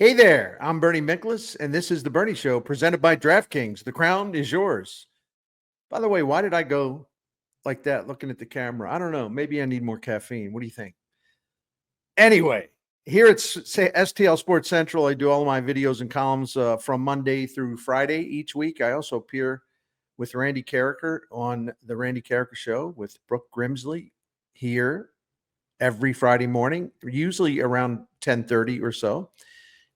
Hey there, I'm Bernie Miklasz, and this is The Bernie Show presented by DraftKings. The crown is yours. By the way, why did I go like that looking at the camera? I don't know. Maybe I need more caffeine. What do you think? Anyway, here at STL Sports Central, I do all of my videos and columns from Monday through Friday each week. I also appear with Randy Carricker on The Randy Carricker Show with Brooke Grimsley here every Friday morning, usually around 10:30 or so.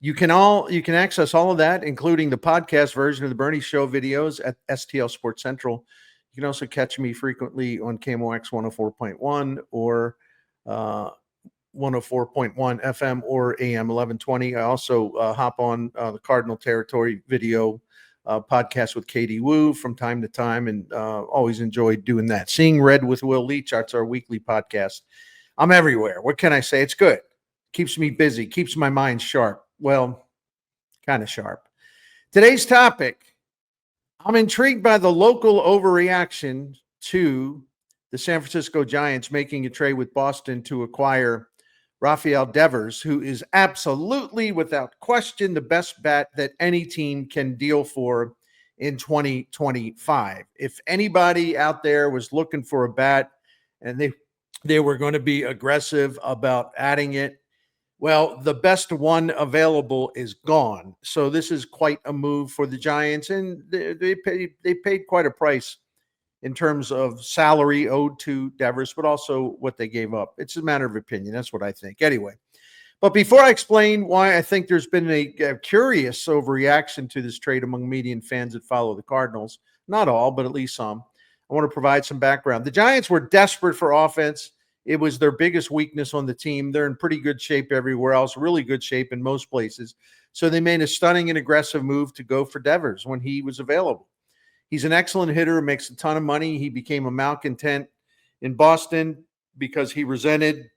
You can access all of that, including the podcast version of the Bernie Show videos at STL Sports Central. You can also catch me frequently on KMOX 104.1 or 104.1 FM or AM 1120. I also hop on the Cardinal Territory video podcast with Katie Wu from time to time, and always enjoy doing that. Seeing Red with Will Leach, that's our weekly podcast. I'm everywhere. What can I say? It's good. Keeps me busy, keeps my mind sharp. Well, kind of sharp. Today's topic, I'm intrigued by the local overreaction to the San Francisco Giants making a trade with Boston to acquire Rafael Devers, who is absolutely, without question, the best bat that any team can deal for in 2025. If anybody out there was looking for a bat and they were going to be aggressive about adding it, well, the best one available is gone. So this is quite a move for the Giants, and they paid quite a price in terms of salary owed to Devers, but also what they gave up. It's a matter of opinion. That's what I think. Anyway, but before I explain why I think there's been a curious overreaction to this trade among media and fans that follow the Cardinals, not all, but at least some, I want to provide some background. The Giants were desperate for offense. It was their biggest weakness on the team. They're in pretty good shape everywhere else, really good shape in most places. So they made a stunning and aggressive move to go for Devers when he was available. He's an excellent hitter, makes a ton of money. He became a malcontent in Boston because he resented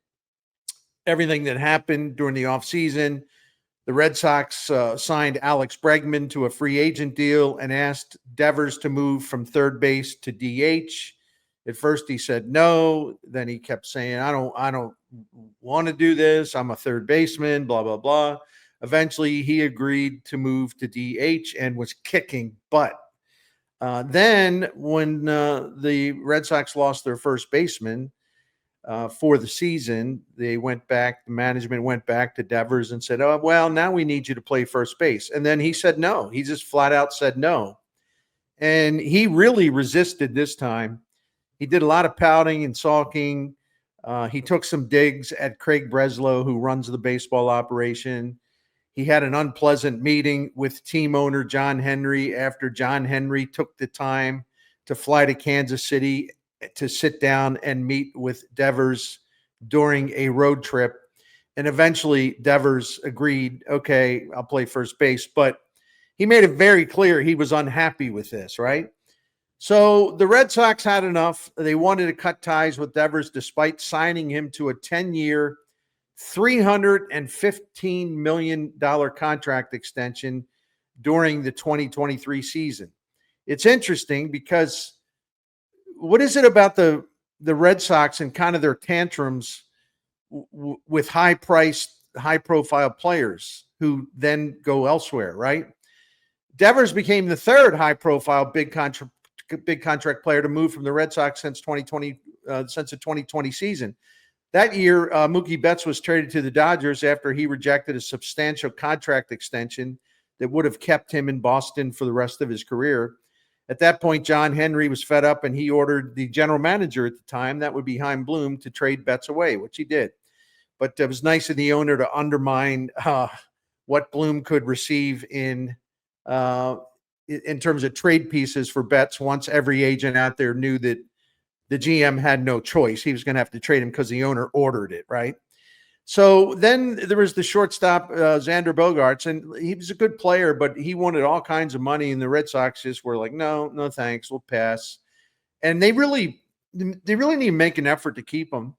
everything that happened during the offseason. The Red Sox signed Alex Bregman to a free agent deal and asked Devers to move from third base to DH. At first he said no. Then he kept saying, I don't want to do this. I'm a third baseman, blah, blah, blah. Eventually he agreed to move to DH and was kicking butt. Then when the Red Sox lost their first baseman for the season, the management went back to Devers and said, oh, well, now we need you to play first base. And then he said no. He just flat out said no. And he really resisted this time. He did a lot of pouting and sulking. He took some digs at Craig Breslow, who runs the baseball operation. He had an unpleasant meeting with team owner John Henry after John Henry took the time to fly to Kansas City to sit down and meet with Devers during a road trip. And eventually Devers agreed, okay, I'll play first base. But he made it very clear he was unhappy with this, right? So the Red Sox had enough. They wanted to cut ties with Devers despite signing him to a 10-year, $315 million contract extension during the 2023 season. It's interesting because what is it about the Red Sox and kind of their tantrums with high-priced, high-profile players who then go elsewhere, right? Devers became the third high-profile big contract player to move from the Red Sox since the 2020 season. That year, Mookie Betts was traded to the Dodgers after he rejected a substantial contract extension that would have kept him in Boston for the rest of his career. At that point, John Henry was fed up and he ordered the general manager at the time, that would be Chaim Bloom, to trade Betts away, which he did. But it was nice of the owner to undermine what Bloom could receive in terms of trade pieces for Betts once every agent out there knew that the GM had no choice. He was going to have to trade him because the owner ordered it, right? So then there was the shortstop, Xander Bogaerts, and he was a good player, but he wanted all kinds of money, and the Red Sox just were like, no thanks, we'll pass. And they really need to make an effort to keep him.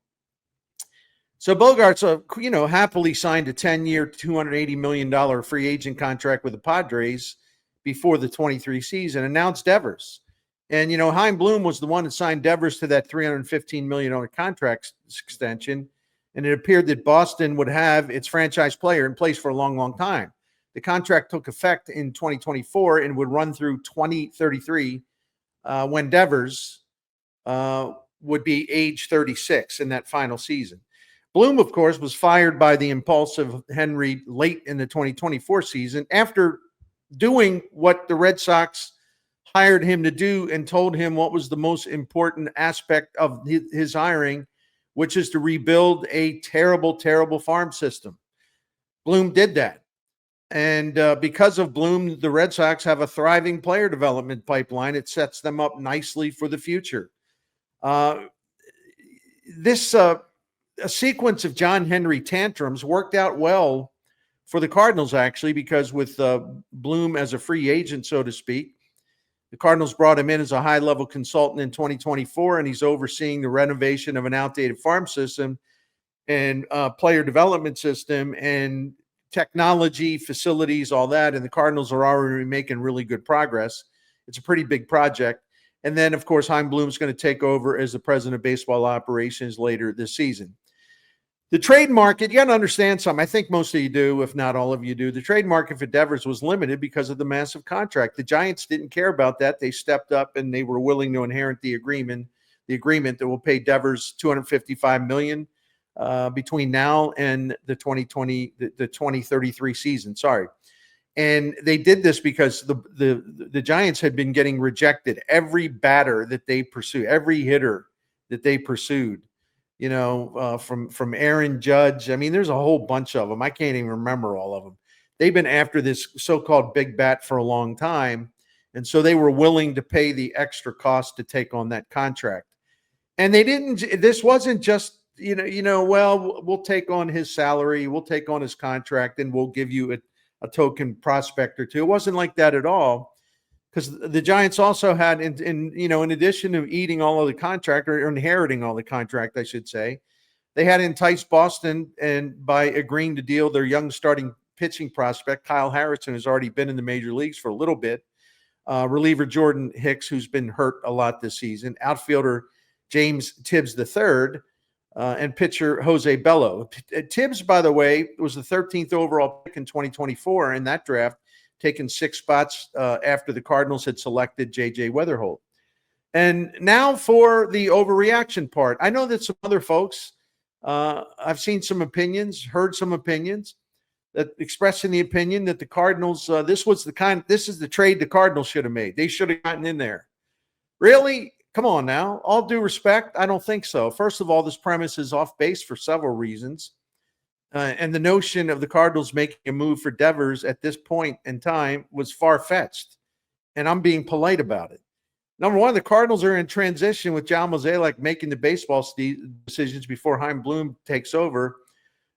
So Bogaerts, happily signed a 10-year, $280 million free agent contract with the Padres before the 23 season, announced Devers. And, Chaim Bloom was the one that signed Devers to that $315 million contract extension. And it appeared that Boston would have its franchise player in place for a long, long time. The contract took effect in 2024 and would run through 2033 when Devers would be age 36 in that final season. Bloom, of course, was fired by the impulsive Henry late in the 2024 season after doing what the Red Sox hired him to do and told him what was the most important aspect of his hiring, which is to rebuild a terrible, terrible farm system. Bloom did that. And because of Bloom, the Red Sox have a thriving player development pipeline. It sets them up nicely for the future. This a sequence of John Henry tantrums worked out well for the Cardinals, actually, because with Bloom as a free agent, so to speak, the Cardinals brought him in as a high-level consultant in 2024, and he's overseeing the renovation of an outdated farm system and player development system and technology, facilities, all that. And the Cardinals are already making really good progress. It's a pretty big project. And then, of course, Chaim Bloom's going to take over as the president of baseball operations later this season. The trade market, you got to understand something. I think most of you do, if not all of you do. The trade market for Devers was limited because of the massive contract. The Giants didn't care about that. They stepped up and they were willing to inherit the agreement that will pay Devers $255 million between now and the 2033 season. Sorry. And they did this because the Giants had been getting rejected. Every batter that they pursued, every hitter that they pursued, from Aaron Judge. I mean, there's a whole bunch of them. I can't even remember all of them. They've been after this so-called big bat for a long time. And so they were willing to pay the extra cost to take on that contract. And this wasn't just, well, we'll take on his salary, we'll take on his contract, and we'll give you a token prospect or two. It wasn't like that at all. Because the Giants also had, in addition to eating all of the contract or inheriting all the contract, I should say, they had enticed Boston and by agreeing to deal their young starting pitching prospect, Kyle Harrison, who's already been in the major leagues for a little bit, reliever Jordan Hicks, who's been hurt a lot this season, outfielder James Tibbs III, and pitcher Jose Bello. Tibbs, by the way, was the 13th overall pick in 2024 in that draft, taken 6 spots after the Cardinals had selected J.J. Weatherholt. And now for the overreaction part. I know that some other folks, I've seen some opinions, heard some opinions that expressing the opinion that the Cardinals, this is the trade the Cardinals should have made. They should have gotten in there. Really? Come on now. All due respect, I don't think so. First of all, this premise is off base for several reasons. And the notion of the Cardinals making a move for Devers at this point in time was far-fetched. And I'm being polite about it. Number one, the Cardinals are in transition with John Mozeliak making the baseball decisions before Chaim Bloom takes over.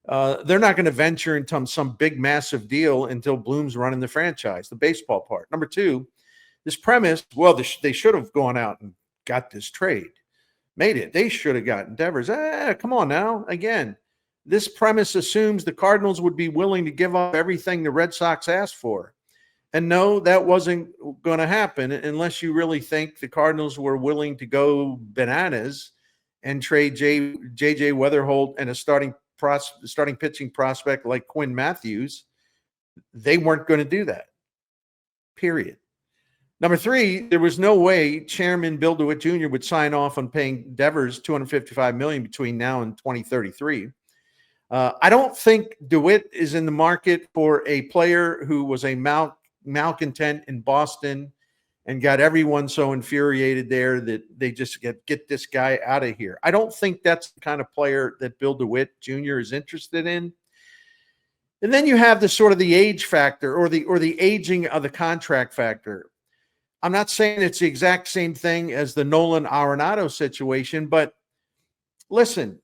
They're not going to venture into some big, massive deal until Bloom's running the franchise, the baseball part. Number two, this premise, well, they should have gone out and got this trade, made it. They should have gotten Devers. Come on now. Again, this premise assumes the Cardinals would be willing to give up everything the Red Sox asked for. And no, that wasn't going to happen unless you really think the Cardinals were willing to go bananas and trade J.J. Weatherholt and a starting pitching prospect like Quinn Matthews. They weren't going to do that, period. Number three, there was no way Chairman Bill DeWitt Jr. would sign off on paying Devers $255 million between now and 2033. I don't think DeWitt is in the market for a player who was a malcontent in Boston and got everyone so infuriated there that they just get this guy out of here. I don't think that's the kind of player that Bill DeWitt Jr. is interested in. And then you have the age factor or the aging of the contract factor. I'm not saying it's the exact same thing as the Nolan Arenado situation, but listen,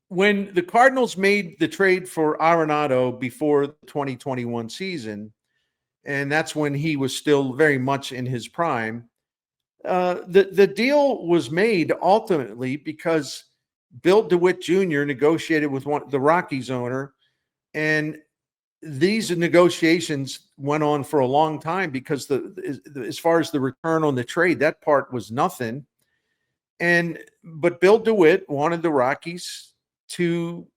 when the Cardinals made the trade for Arenado before the 2021 season, and that's when he was still very much in his prime, the deal was made ultimately because Bill DeWitt Jr. negotiated with the Rockies owner, and these negotiations went on for a long time because as far as the return on the trade, that part was nothing. But Bill DeWitt wanted the Rockies to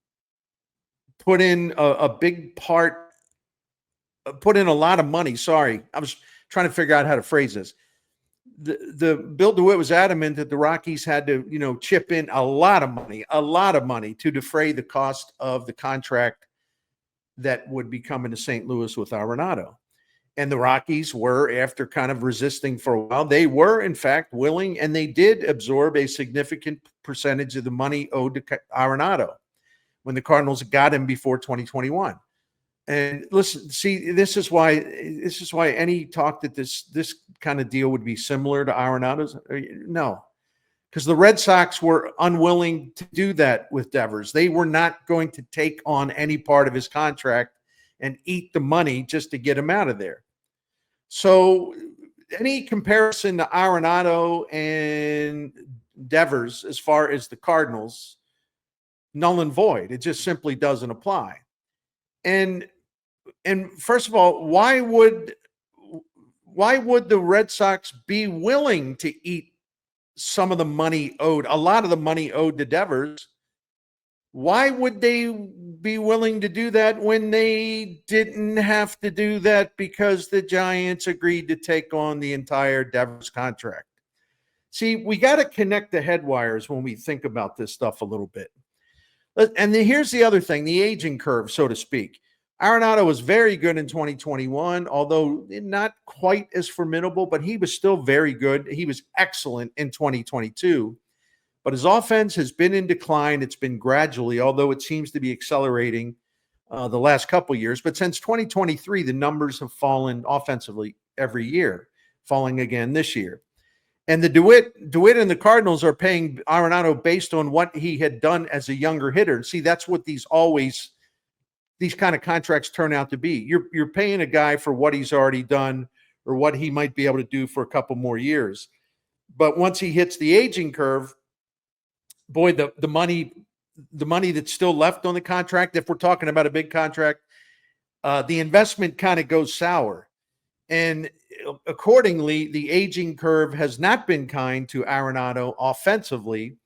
put in a big part put in a lot of money. Sorry, I was trying to figure out how to phrase this. The Bill DeWitt was adamant that the Rockies had to, chip in a lot of money to defray the cost of the contract that would be coming to St. Louis with Arenado. And the Rockies were, after kind of resisting for a while, they were in fact willing, and they did absorb a significant percentage of the money owed to Arenado when the Cardinals got him before 2021. And listen, see, this is why any talk that this kind of deal would be similar to Arenado's, no, because the Red Sox were unwilling to do that with Devers. They were not going to take on any part of his contract and eat the money just to get him out of there. So any comparison to Arenado and Devers as far as the Cardinals, null and void. It just simply doesn't apply. And first of all, why would the Red Sox be willing to eat some of the money owed, a lot of the money owed to Devers? Why would they be willing to do that when they didn't have to do that because the Giants agreed to take on the entire Devers contract? See, we got to connect the headwires when we think about this stuff a little bit. And here's the other thing, the aging curve, so to speak. Arenado was very good in 2021, although not quite as formidable, but he was still very good. He was excellent in 2022. But his offense has been in decline. It's been gradually, although it seems to be accelerating the last couple of years. But since 2023, the numbers have fallen offensively every year, falling again this year. And the DeWitt and the Cardinals are paying Arenado based on what he had done as a younger hitter. See, that's what these kind of contracts turn out to be. You're paying a guy for what he's already done or what he might be able to do for a couple more years. But once he hits the aging curve, boy, the money that's still left on the contract, if we're talking about a big contract, the investment kind of goes sour. And accordingly, the aging curve has not been kind to Arenado offensively.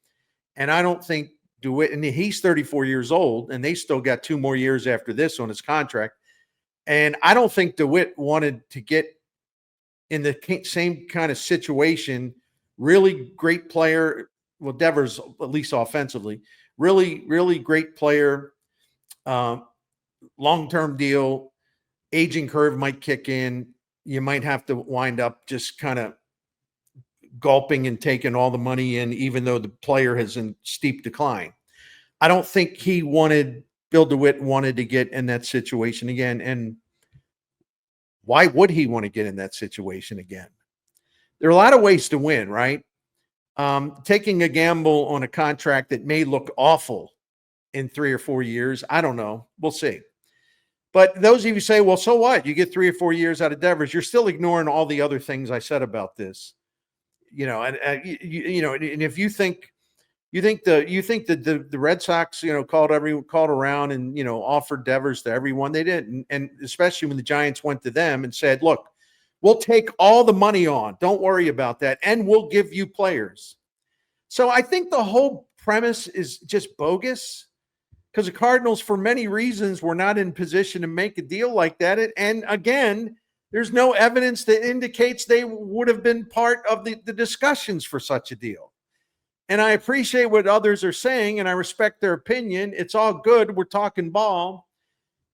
And I don't think DeWitt, and he's 34 years old, and they still got 2 more years after this on his contract. And I don't think DeWitt wanted to get in the same kind of situation. Really great player. Well, Devers, at least offensively, really, really great player. Long-term deal. Aging curve might kick in. You might have to wind up just kind of gulping and taking all the money in, even though the player is in steep decline. I don't think Bill DeWitt wanted to get in that situation again. And why would he want to get in that situation again? There are a lot of ways to win, right? Taking a gamble on a contract that may look awful in 3 or 4 years. I don't know. We'll see. But those of you who say, well, so what? You get 3 or 4 years out of Devers. You're still ignoring all the other things I said about this. And if you think the Red Sox, called around and, offered Devers to everyone, they didn't. And especially when the Giants went to them and said, look, we'll take all the money on. Don't worry about that. And we'll give you players. So I think the whole premise is just bogus, because the Cardinals, for many reasons, were not in position to make a deal like that. And again, there's no evidence that indicates they would have been part of the discussions for such a deal. And I appreciate what others are saying, and I respect their opinion. It's all good. We're talking ball.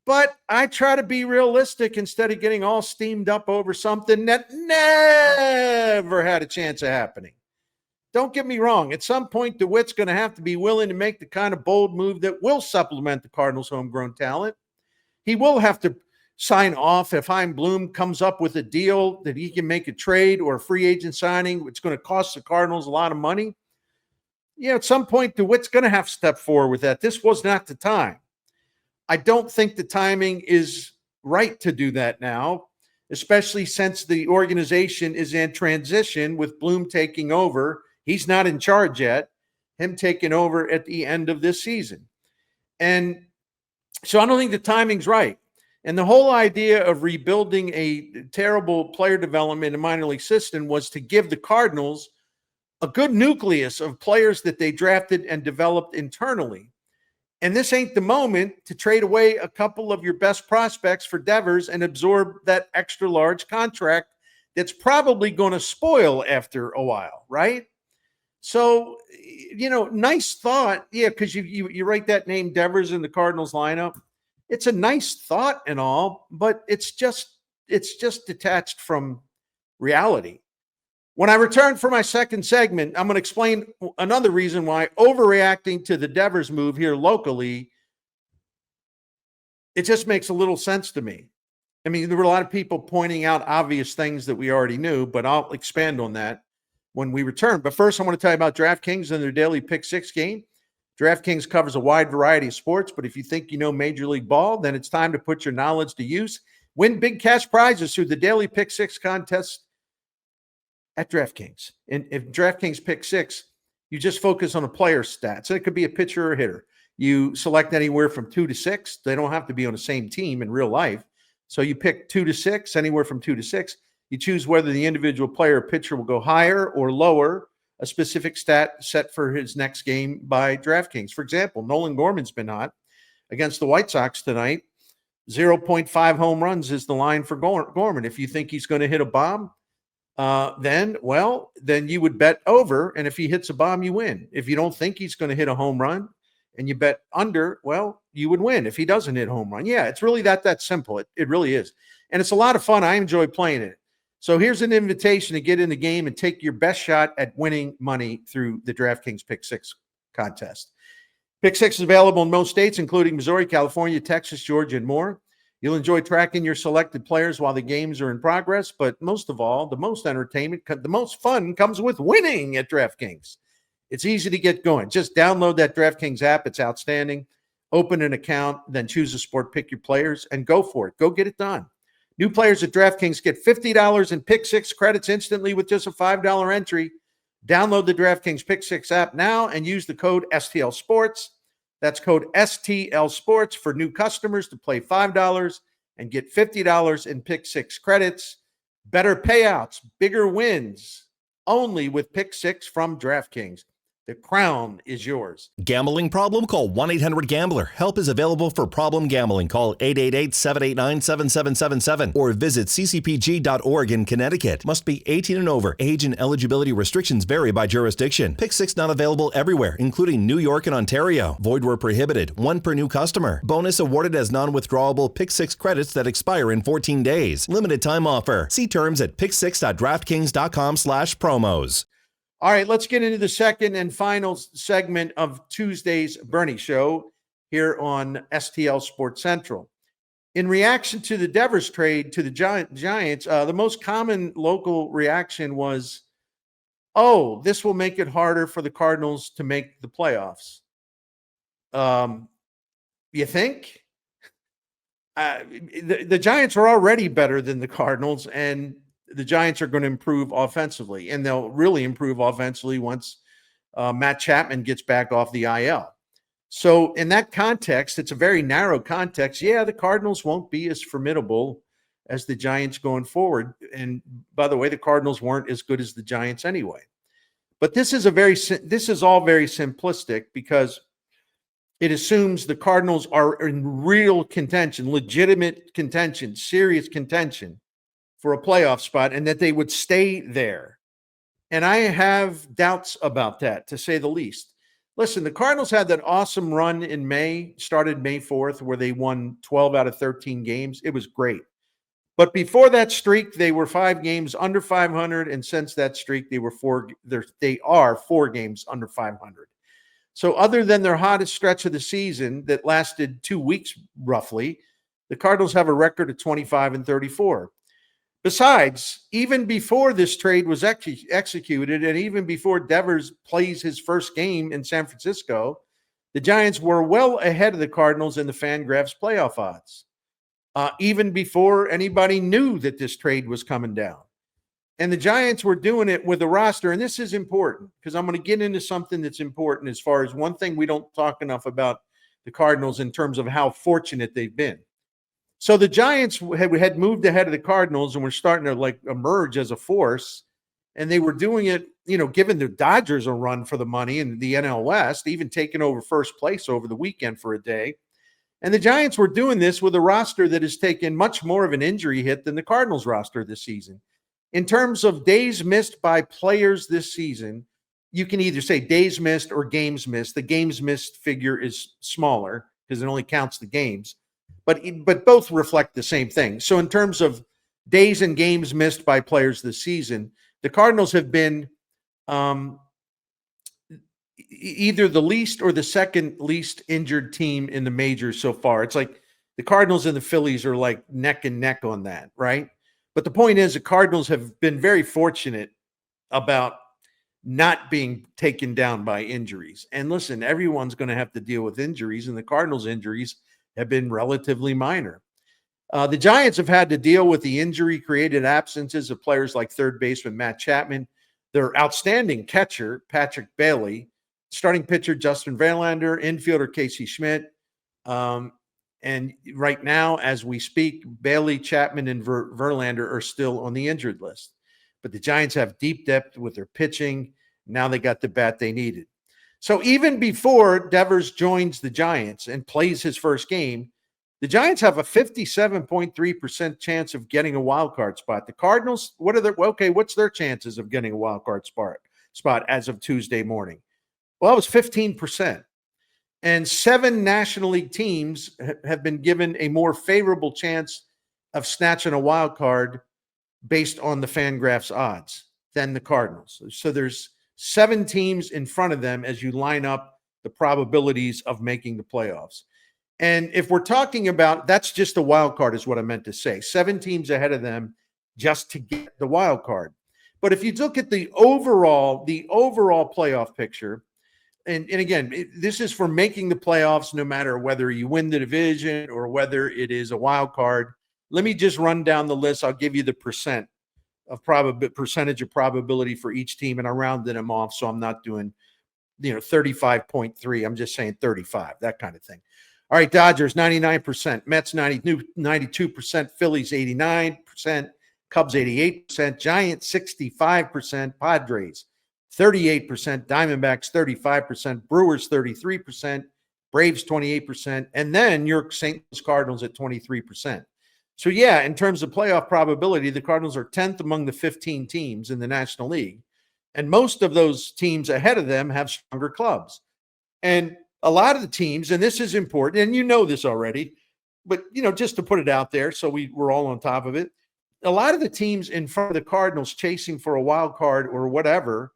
But I try to be realistic instead of getting all steamed up over something that never had a chance of happening. Don't get me wrong. At some point, DeWitt's going to have to be willing to make the kind of bold move that will supplement the Cardinals' homegrown talent. He will have to sign off if Chaim Bloom comes up with a deal that he can make a trade or a free agent signing, which is going to cost the Cardinals a lot of money. At some point, DeWitt's going to have to step forward with that. This was not the time. I don't think the timing is right to do that now, especially since the organization is in transition with Bloom taking over. He's not in charge yet, him taking over at the end of this season. And so I don't think the timing's right. And the whole idea of rebuilding a terrible player development in minor league system was to give the Cardinals a good nucleus of players that they drafted and developed internally. And this ain't the moment to trade away a couple of your best prospects for Devers and absorb that extra large contract that's probably going to spoil after a while, right? So, nice thought. Yeah, because you write that name Devers in the Cardinals lineup. It's a nice thought and all, but it's just detached from reality. When I return for my second segment, I'm going to explain another reason why overreacting to the Devers move here locally, it just makes a little sense to me. I mean, there were a lot of people pointing out obvious things that we already knew, but I'll expand on that when we return. But first, I want to tell you about DraftKings and their daily Pick 6 game. DraftKings covers a wide variety of sports, but if you think you know Major League Ball, then it's time to put your knowledge to use. Win big cash prizes through the daily Pick 6 contest at DraftKings. And if DraftKings Pick 6, you just focus on a player's stats. So it could be a pitcher or a hitter. You select anywhere from 2 to 6. They don't have to be on the same team in real life. So you pick 2 to 6, anywhere from 2 to 6. You choose whether the individual player or pitcher will go higher or lower a specific stat set for his next game by DraftKings. For example, Nolan Gorman's been hot against the White Sox tonight. 0.5 home runs is the line for Gorman. If you think he's going to hit a bomb, then you would bet over. And if he hits a bomb, you win. If you don't think he's going to hit a home run and you bet under, well, you would win if he doesn't hit a home run. Yeah, it's really that simple. It really is. And it's a lot of fun. I enjoy playing it. So here's an invitation to get in the game and take your best shot at winning money through the DraftKings Pick 6 contest. Pick 6 is available in most states, including Missouri, California, Texas, Georgia, and more. You'll enjoy tracking your selected players while the games are in progress, but most of all, the most entertainment, the most fun comes with winning at DraftKings. It's easy to get going. Just download that DraftKings app. It's outstanding. Open an account, then choose a sport, pick your players, and go for it. Go get it done. New players at DraftKings get $50 in Pick 6 credits instantly with just a $5 entry. Download the DraftKings Pick 6 app now and use the code STL Sports. That's code STL Sports for new customers to play $5 and get $50 in Pick 6 credits. Better payouts, bigger wins, only with Pick 6 from DraftKings. The crown is yours. Gambling problem? Call 1-800-GAMBLER. Help is available for problem gambling. Call 888-789-7777 or visit ccpg.org in Connecticut. Must be 18 and over. Age and eligibility restrictions vary by jurisdiction. Pick 6 not available everywhere, including New York and Ontario. Void where prohibited. One per new customer. Bonus awarded as non-withdrawable Pick 6 credits that expire in 14 days. Limited time offer. See terms at pick6.draftkings.com/promos. All right, let's get into the second and final segment of Tuesday's Bernie Show here on STL Sports Central. In reaction to the Devers trade to the Giants, the most common local reaction was, oh, this will make it harder for the Cardinals to make the playoffs. You think? The Giants are already better than the Cardinals, and the Giants are going to improve offensively, and they'll really improve offensively once Matt Chapman gets back off the IL. So in that context, it's a very narrow context. Yeah, the Cardinals won't be as formidable as the Giants going forward. And by the way, the Cardinals weren't as good as the Giants anyway. But this is all very simplistic because it assumes the Cardinals are in real contention, legitimate contention, serious contention for a playoff spot, and that they would stay there. And I have doubts about that, to say the least. Listen, the Cardinals had that awesome run in May, started May 4th, where they won 12 out of 13 games. It was great. But before that streak, they were 5 games under 500, and since that streak, they are 4 games under 500. So other than their hottest stretch of the season that lasted 2 weeks roughly, the Cardinals have a record of 25-34. Besides, even before this trade was executed and even before Devers plays his first game in San Francisco, the Giants were well ahead of the Cardinals in the Fangraphs playoff odds, even before anybody knew that this trade was coming down. And the Giants were doing it with a roster, and this is important because I'm going to get into something that's important as far as one thing we don't talk enough about the Cardinals in terms of how fortunate they've been. So the Giants had moved ahead of the Cardinals and were starting to emerge as a force. and they were doing it, giving the Dodgers a run for the money in the NL West, even taking over first place over the weekend for a day. And the Giants were doing this with a roster that has taken much more of an injury hit than the Cardinals roster this season. In terms of days missed by players this season, you can either say days missed or games missed. The games missed figure is smaller because it only counts the games, but both reflect the same thing. So in terms of days and games missed by players this season, the Cardinals have been either the least or the second least injured team in the majors so far. It's like the Cardinals and the Phillies are like neck and neck on that, right? But the point is the Cardinals have been very fortunate about not being taken down by injuries. And listen, everyone's going to have to deal with injuries, and the Cardinals' injuries have been relatively minor. The Giants have had to deal with the injury-created absences of players like third baseman Matt Chapman, their outstanding catcher, Patrick Bailey, starting pitcher Justin Verlander, infielder Casey Schmidt. And right now, as we speak, Bailey, Chapman, and Verlander are still on the injured list. But the Giants have deep depth with their pitching. Now they got the bat they needed. So even before Devers joins the Giants and plays his first game, the Giants have a 57.3% chance of getting a wild card spot. The Cardinals, what's their chances of getting a wild card spot as of Tuesday morning? Well, it was 15%. And 7 National League teams have been given a more favorable chance of snatching a wild card based on the Fangraphs odds than the Cardinals. So there's 7 teams in front of them as you line up the probabilities of making the playoffs. And if we're talking about, that's just the wild card is what I meant to say. 7 teams ahead of them just to get the wild card. But if you look at the overall playoff picture, and again, this is for making the playoffs no matter whether you win the division or whether it is a wild card. Let me just run down the list. I'll give you the percentage of probability for each team, and I rounded them off, so I'm not doing 35.3. I'm just saying 35, that kind of thing. All right, Dodgers 99%, Mets 92%, Phillies 89%, Cubs 88%, Giants 65%, Padres 38%, Diamondbacks 35%, Brewers 33%, Braves 28%, and then your St. Louis Cardinals at 23%. So yeah, in terms of playoff probability, the Cardinals are 10th among the 15 teams in the National League, and most of those teams ahead of them have stronger clubs. And a lot of the teams, and this is important, and you know this already, but just to put it out there so we're all on top of it, a lot of the teams in front of the Cardinals chasing for a wild card or whatever,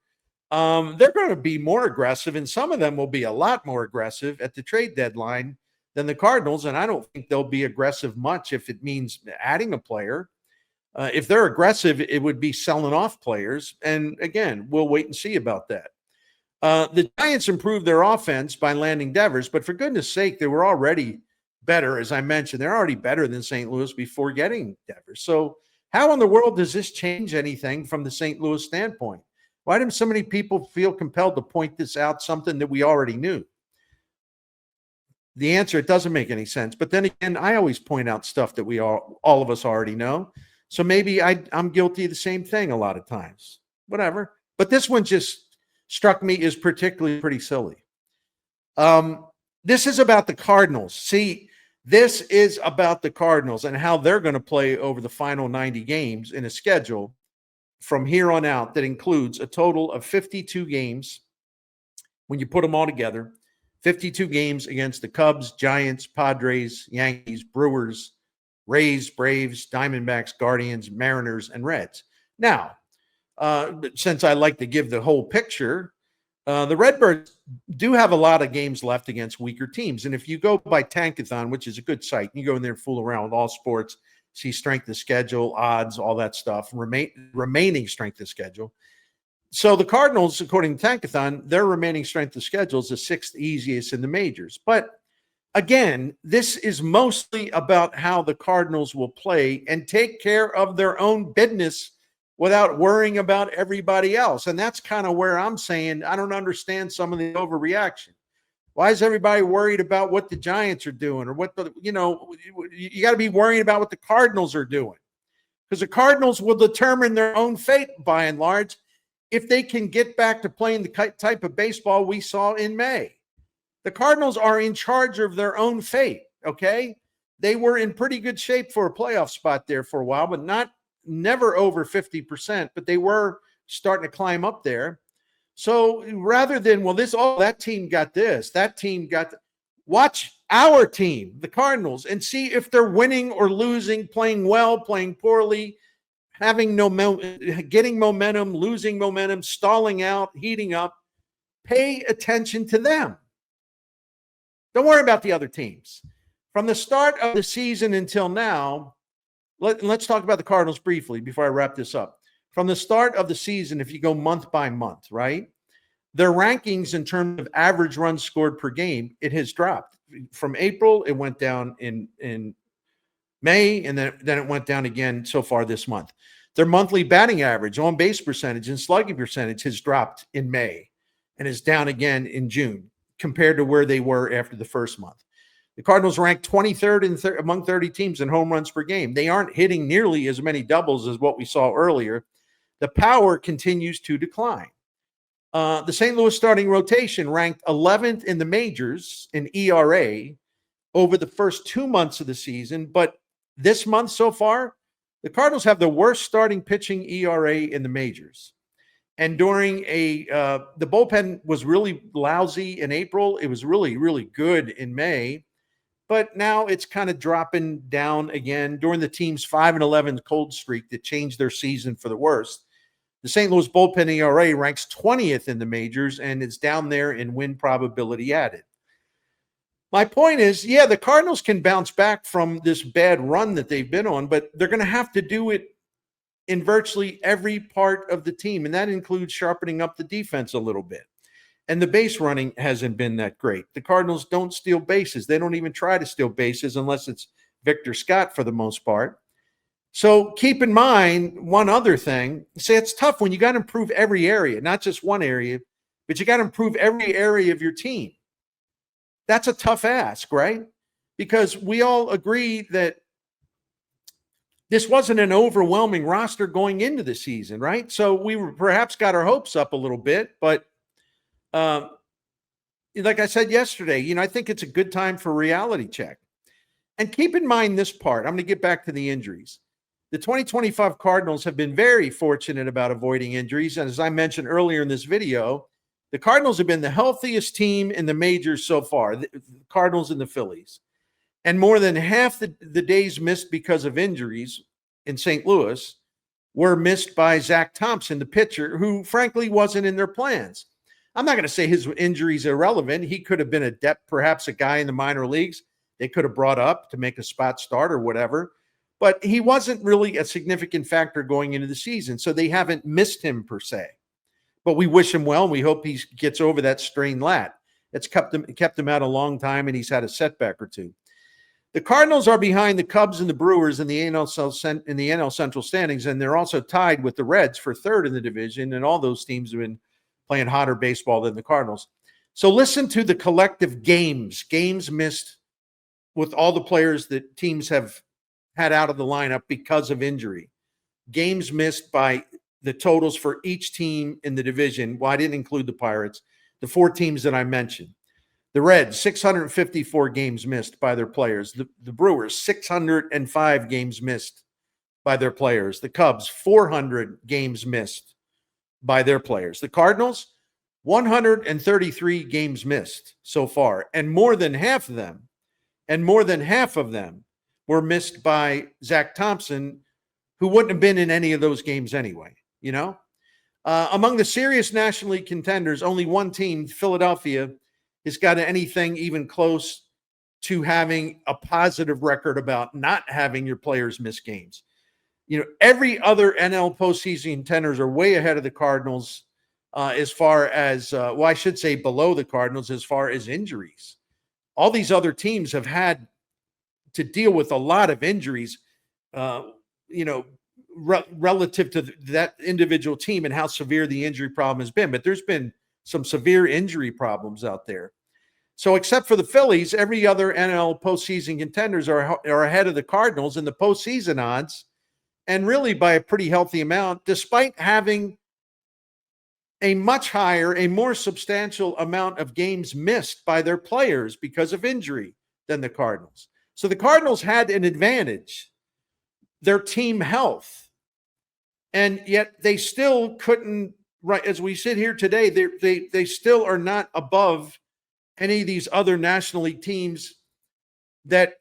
they're going to be more aggressive, and some of them will be a lot more aggressive at the trade deadline than the Cardinals, and I don't think they'll be aggressive much if it means adding a player. If they're aggressive, it would be selling off players, and again, we'll wait and see about that. The Giants improved their offense by landing Devers, but for goodness sake, they were already better. As I mentioned, they're already better than St. Louis before getting Devers. So how in the world does this change anything from the St. Louis standpoint? Why do so many people feel compelled to point this out, something that we already knew? The answer, it doesn't make any sense. But then again, I always point out stuff that all of us already know. So maybe I'm guilty of the same thing a lot of times. Whatever. But this one just struck me as particularly pretty silly. This is about the Cardinals. See, this is about the Cardinals and how they're going to play over the final 90 games in a schedule from here on out that includes a total of 52 games when you put them all together. 52 games against the Cubs, Giants, Padres, Yankees, Brewers, Rays, Braves, Diamondbacks, Guardians, Mariners, and Reds. Now, since I like to give the whole picture, the Redbirds do have a lot of games left against weaker teams. And if you go by Tankathon, which is a good site, you go in there and fool around with all sports, see strength of schedule, odds, all that stuff, remaining strength of schedule. So the Cardinals, according to Tankathon, their remaining strength of schedule is the 6th easiest in the majors. But again, this is mostly about how the Cardinals will play and take care of their own business without worrying about everybody else. And that's kind of where I'm saying I don't understand some of the overreaction. Why is everybody worried about what the Giants are doing or you got to be worrying about what the Cardinals are doing, because the Cardinals will determine their own fate by and large. if they can get back to playing the type of baseball we saw in May. The Cardinals are in charge of their own fate, okay? They were in pretty good shape for a playoff spot there for a while, but never over 50%, but they were starting to climb up there. So rather than, well, that team got this, that team got watch our team, the Cardinals, and see if they're winning or losing, playing well, playing poorly, getting momentum, losing momentum, stalling out, heating up. Pay attention to them. Don't worry about the other teams. From the start of the season until now, let's talk about the Cardinals briefly before I wrap this up. From the start of the season, if you go month by month, right, their rankings in terms of average runs scored per game, it has dropped. From April, it went down in May, and then it went down again so far this month. Their monthly batting average, on base percentage, and slugging percentage has dropped in May and is down again in June compared to where they were after the first month. The Cardinals ranked 23rd among 30 teams in home runs per game. They aren't hitting nearly as many doubles as what we saw earlier. The power continues to decline. The St. Louis starting rotation ranked 11th in the majors in ERA over the first 2 months of the season, but this month so far, the Cardinals have the worst starting pitching ERA in the majors. And during the bullpen was really lousy in April. It was really, really good in May. But now it's kind of dropping down again during the team's 5-11 cold streak that changed their season for the worst. The St. Louis bullpen ERA ranks 20th in the majors, and it's down there in win probability added. My point is, yeah, the Cardinals can bounce back from this bad run that they've been on, but they're going to have to do it in virtually every part of the team, and that includes sharpening up the defense a little bit. And the base running hasn't been that great. The Cardinals don't steal bases. They don't even try to steal bases unless it's Victor Scott for the most part. So keep in mind one other thing. Say it's tough when you got to improve every area, not just one area, but you got to improve every area of your team. That's a tough ask, right? Because we all agree that this wasn't an overwhelming roster going into the season, right? So we perhaps got our hopes up a little bit, but like I said yesterday, I think it's a good time for reality check. And keep in mind this part. I'm going to get back to the injuries. The 2025 Cardinals have been very fortunate about avoiding injuries. And as I mentioned earlier in this video, the Cardinals have been the healthiest team in the majors so far, the Cardinals and the Phillies. And more than half the days missed because of injuries in St. Louis were missed by Zach Thompson, the pitcher, who frankly wasn't in their plans. I'm not going to say his injury is irrelevant. He could have been a depth, perhaps a guy in the minor leagues they could have brought up to make a spot start or whatever. But he wasn't really a significant factor going into the season, so they haven't missed him per se. But we wish him well, and we hope he gets over that strained lat. It's kept him out a long time, and he's had a setback or two. The Cardinals are behind the Cubs and the Brewers in the NL Central standings, and they're also tied with the Reds for third in the division, and all those teams have been playing hotter baseball than the Cardinals. So listen to the collective games missed with all the players that teams have had out of the lineup because of injury. Games missed by the totals for each team in the division. Well, I didn't include the Pirates, the 4 teams that I mentioned. The Reds, 654 games missed by their players. The Brewers, 605 games missed by their players. The Cubs, 400 games missed by their players. The Cardinals, 133 games missed so far, and more than half of them were missed by Zach Thompson, who wouldn't have been in any of those games anyway, Among the serious National League contenders, only one team, Philadelphia, has got anything even close to having a positive record about not having your players miss games. Every other NL postseason contenders are way ahead of the Cardinals as far as, I should say below the Cardinals as far as injuries. All these other teams have had to deal with a lot of injuries, relative to that individual team and how severe the injury problem has been. But there's been some severe injury problems out there. So except for the Phillies, every other NL postseason contenders are ahead of the Cardinals in the postseason odds, and really by a pretty healthy amount, despite having a much higher, a more substantial amount of games missed by their players because of injury than the Cardinals. So the Cardinals had an advantage, their team health. And yet they still couldn't, right as we sit here today, they still are not above any of these other National League teams that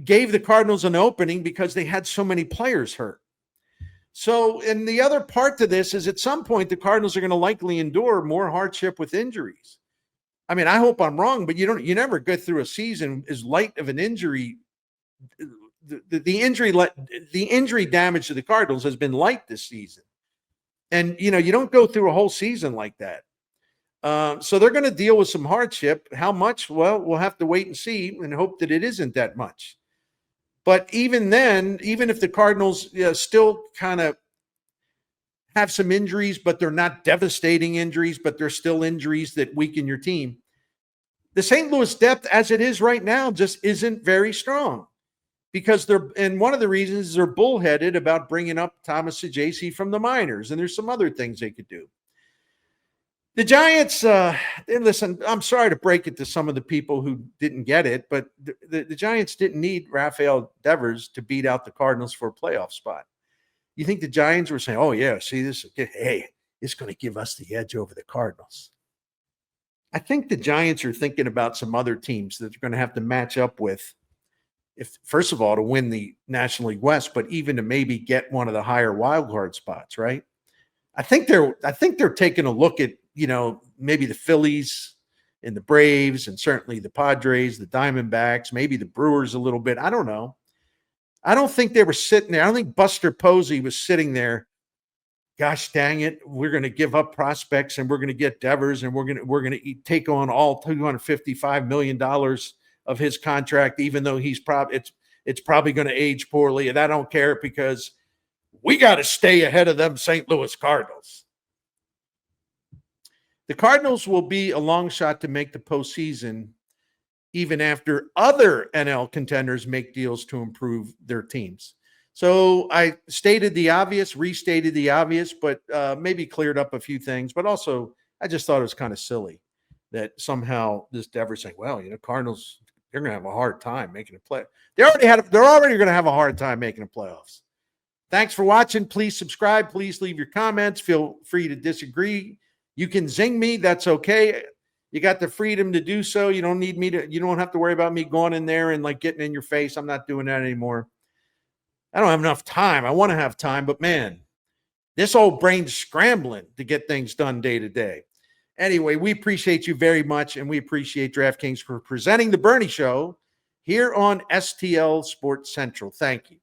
gave the Cardinals an opening because they had so many players hurt. So, and the other part to this is at some point, the Cardinals are going to likely endure more hardship with injuries. I mean, I hope I'm wrong, but you never go through a season as light of an injury. The injury damage to the Cardinals has been light this season. And, you don't go through a whole season like that. So they're going to deal with some hardship. How much? Well, we'll have to wait and see and hope that it isn't that much. But even then, even if the Cardinals still kind of have some injuries, but they're not devastating injuries, but they're still injuries that weaken your team, the St. Louis depth as it is right now just isn't very strong because and one of the reasons is they're bullheaded about bringing up Thomas Saggese from the minors, and there's some other things they could do. The Giants, listen, I'm sorry to break it to some of the people who didn't get it, but the Giants didn't need Rafael Devers to beat out the Cardinals for a playoff spot. You think the Giants were saying, oh, yeah, see this? Hey, it's going to give us the edge over the Cardinals. I think the Giants are thinking about some other teams that they're going to have to match up with, if first of all, to win the National League West, but even to maybe get one of the higher wild card spots, right? I think they're taking a look at, maybe the Phillies and the Braves and certainly the Padres, the Diamondbacks, maybe the Brewers a little bit. I don't know. I don't think they were sitting there. I don't think Buster Posey was sitting there. Gosh dang it. We're going to give up prospects and we're going to get Devers and we're going to take on all $255 million of his contract, even though it's probably going to age poorly. And I don't care because we got to stay ahead of them St. Louis Cardinals. The Cardinals will be a long shot to make the postseason even after other NL contenders make deals to improve their teams. So I stated the obvious, restated the obvious, but maybe cleared up a few things. But also, I just thought it was kind of silly that somehow this Devers saying, well, Cardinals, they're going to have a hard time making a play. They're already going to have a hard time making the playoffs. Thanks for watching. Please subscribe. Please leave your comments. Feel free to disagree. You can zing me. That's okay. You got the freedom to do so. You don't need me to, you don't have to worry about me going in there and like getting in your face. I'm not doing that anymore. I don't have enough time. I want to have time, but man, this old brain's scrambling to get things done day to day. Anyway, we appreciate you very much, and we appreciate DraftKings for presenting the Bernie Show here on STL Sports Central. Thank you.